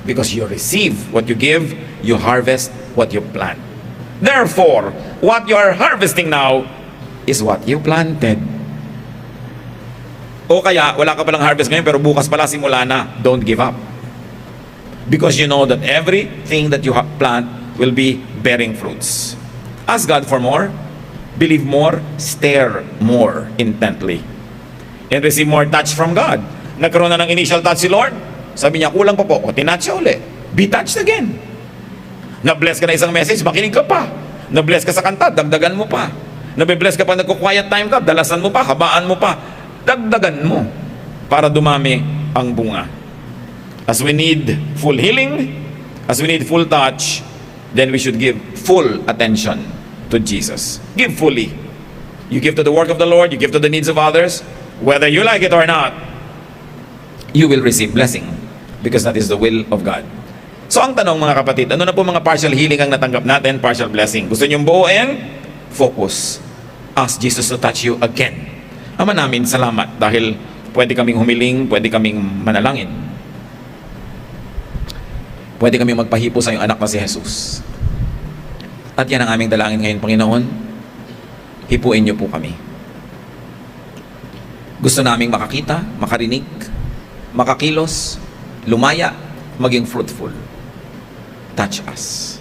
Because you receive what you give, you harvest what you plant. Therefore, what you are harvesting now is what you planted. O kaya, wala ka palang harvest ngayon pero bukas pala simula na, don't give up. Because you know that everything that you plant will be bearing fruits. Ask God for more, believe more, stare more intently, and receive more touch from God. Nagkaroon na ng initial touch si Lord, sabi niya, kulang pa po, o tinouch siya uli, be touched again. Na-bless ka na isang message, makinig ka pa. Na-bless ka sa kanta, dagdagan mo pa. Na-bless ka pa, nagko-quiet time ka, dalasan mo pa, habaan mo pa. Dagdagan mo para dumami ang bunga. As we need full healing, as we need full touch, then we should give full attention to Jesus. Give fully. You give to the work of the Lord, you give to the needs of others, whether you like it or not, you will receive blessing because that is the will of God. So ang tanong mga kapatid, ano na po mga partial healing ang natanggap natin, partial blessing? Gusto niyong buuin? Focus. Ask Jesus to touch you again. Ama namin, salamat dahil pwede kaming humiling, pwede kaming manalangin. Pwede kaming magpahipo sa iyong anak na si Jesus. At yan ang aming dalangin ngayon, Panginoon. Hipuin niyo po kami. Gusto naming makakita, makarinig, makakilos, lumaya, maging fruitful. Touch us.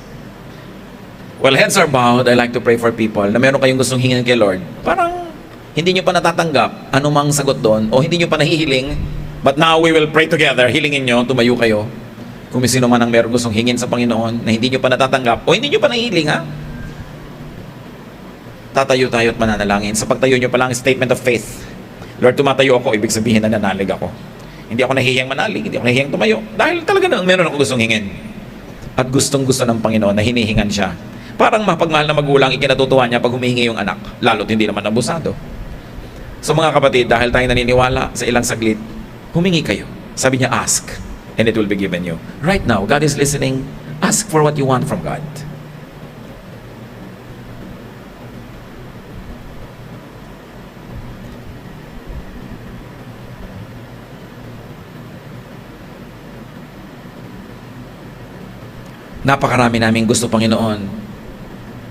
Well, heads are bowed. I like to pray for people na meron kayong gustong hingin kay Lord. Parang hindi nyo pa natatanggap anumang sagot doon o hindi nyo pa nahihiling. But now we will pray together. Hilingin nyo, tumayo kayo. Kung may sino man ang meron gustong hingin sa Panginoon na hindi nyo pa natatanggap o hindi nyo pa nahihiling, ha? Tatayo tayo at mananalangin. Sa pagtayo nyo pa lang, statement of faith. Lord, tumatayo ako, ibig sabihin na nanalig ako. Hindi ako nahihiyang manalig, hindi ako nahihiyang tumayo. Dahil talaga nang meron ako gustong hingin. At gustong-gusto ng Panginoon na hinihingan siya. Parang mapagmahal na magulang, ikinatutuwa niya pag humihingi yung anak, lalo't hindi naman abusado. So mga kapatid, dahil tayo naniniwala sa ilang saglit, humingi kayo. Sabi niya, ask, and it will be given you. Right now, God is listening. Ask for what you want from God. Napakarami naming gusto, Panginoon.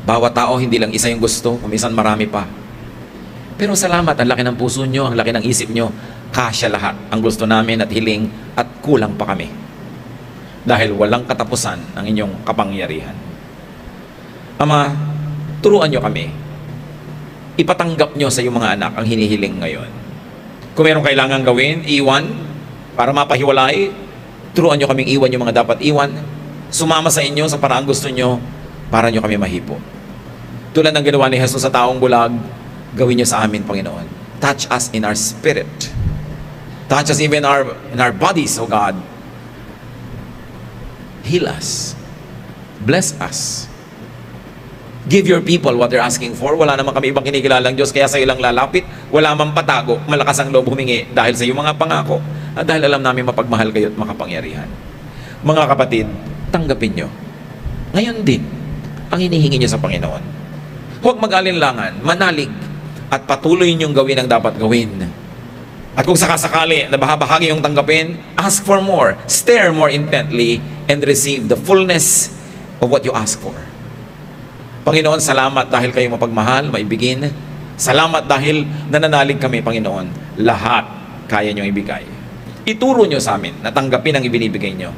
Bawat tao, hindi lang isa yung gusto, kumisan marami pa. Pero salamat, ang laki ng puso nyo, ang laki ng isip nyo, kasya lahat ang gusto namin at hiling at kulang pa kami. Dahil walang katapusan ang inyong kapangyarihan. Ama, turuan nyo kami. Ipatanggap nyo sa iyong mga anak ang hinihiling ngayon. Kung mayroong kailangan gawin, iwan, para mapahiwalay, turuan nyo kaming iwan yung mga dapat iwan, sumama sa inyo sa paraang gusto nyo para nyo kami mahipo. Tulad ng ginawa ni Jesus sa taong bulag, gawin nyo sa amin, Panginoon. Touch us in our spirit. Touch us even in our bodies, O God. Heal us. Bless us. Give your people what they're asking for. Wala naman kami ibang kinikilalang Diyos, kaya sa ilang lalapit, wala mang patago, malakas ang loob humingi dahil sa iyong mga pangako at dahil alam namin mapagmahal kayo at makapangyarihan. Mga kapatid, tanggapin nyo. Ngayon din, ang hinihingi nyo sa Panginoon. Huwag mag-alinlangan, manalig, at patuloy nyong gawin ang dapat gawin. At kung sakasakali na bahagi yung tanggapin, ask for more, stare more intently, and receive the fullness of what you ask for. Panginoon, salamat dahil kayo mapagmahal, maibigin. Salamat dahil nananalig kami, Panginoon. Lahat kaya nyong ibigay. Ituro nyo sa amin na tanggapin ang ibinibigay nyo.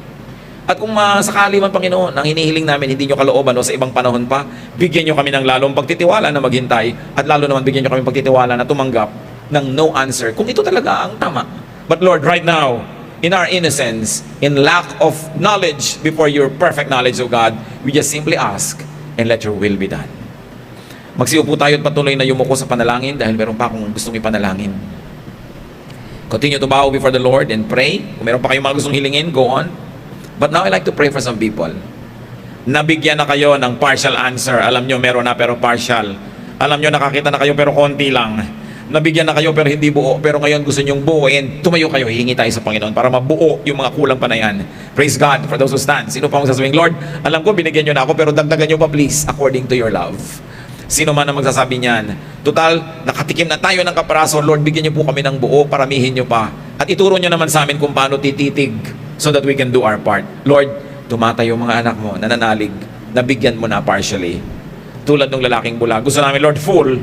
At kung masakali man, Panginoon, ang hinihiling namin hindi nyo kalooban o sa ibang panahon pa, bigyan nyo kami ng lalong pagtitiwala na maghintay at lalo naman bigyan nyo kami pagtitiwala na tumanggap ng no answer kung ito talaga ang tama. But Lord, right now, in our innocence, in lack of knowledge before your perfect knowledge, O God, we just simply ask and let your will be done. Magsiupo tayo at patuloy na yumuko sa panalangin dahil meron pa akong gustong ipanalangin. Continue to bow before the Lord and pray. Kung meron pa kayong mga gustong hilingin, go on. But now I like to pray for some people. Nabigyan na kayo ng partial answer. Alam nyo, meron na pero partial. Alam nyo, nakakita na kayo pero konti lang. Nabigyan na kayo pero hindi buo. Pero ngayon gusto nyong buuin. Tumayo kayo, hihingi tayo sa Panginoon para mabuo yung mga kulang pa na yan. Praise God for those who stand. Sino pa magsasabing, Lord, alam ko binigyan nyo na ako pero dagdagan nyo pa please according to your love. Sino man ang magsasabi niyan? Total, nakatikim na tayo ng kaparaso. Lord, bigyan nyo po kami ng buo, paramihin nyo pa. At ituro nyo naman sa amin kung paano tititig so that we can do our part. Lord, tumatayo mga anak mo, nananalig, nabigyan mo na partially. Tulad ng lalaking bulag. Gusto namin, Lord, full.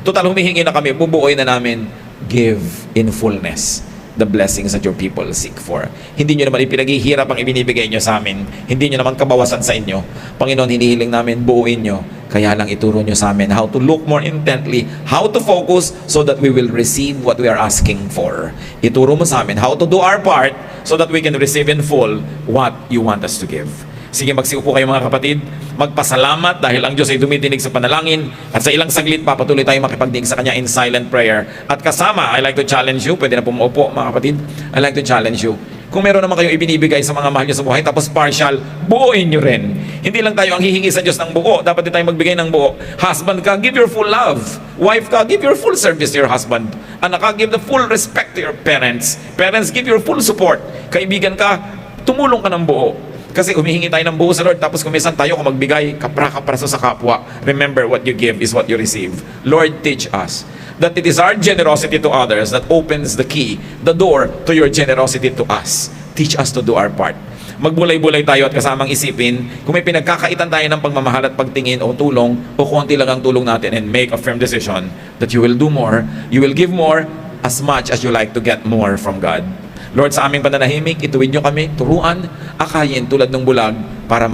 Total, humihingi na kami, bubuoy na namin. Give in fullness the blessings that your people seek for. Hindi nyo naman ipinaghihirap ang ibinibigay nyo sa amin. Hindi nyo naman kabawasan sa inyo. Panginoon, hinihiling namin, buuin nyo. Kaya lang ituro nyo sa amin how to look more intently, how to focus so that we will receive what we are asking for. Ituro mo sa amin how to do our part so that we can receive in full what you want us to give. Sige, magsiupo kayo mga kapatid. Magpasalamat dahil ang Diyos ay dumidinig sa panalangin at sa ilang saglit pa patuloy tayo makipagdinig sa Kanya in silent prayer. At kasama, I like to challenge you, pwede na pumuupo mga kapatid, I like to challenge you. Kung meron naman kayong ibinibigay sa mga mahal nyo sa buhay tapos partial, buuin nyo rin. Hindi lang tayo ang hihingi sa Diyos ng buo, dapat din tayo magbigay ng buo. Husband ka, give your full love. Wife ka, give your full service to your husband. Anak ka, give the full respect to your parents. Parents, give your full support. Kaibigan ka, tumulong ka ng buo. Kasi humihingi tayo ng buo sa Lord, tapos kumisan tayo kung magbigay, kapra-kapraso sa kapwa. Remember, what you give is what you receive. Lord, teach us that it is our generosity to others that opens the key, the door to your generosity to us. Teach us to do our part. Magbulay-bulay tayo at kasamang isipin, kung may pinagkakaitan tayo ng pagmamahal at pagtingin o tulong, o konti lang ang tulong natin, and make a firm decision that you will do more, you will give more, as much as you like to get more from God. Lord, sa aming pananahimik, ituwid nyo kami, turuan, akayin tulad ng bulag para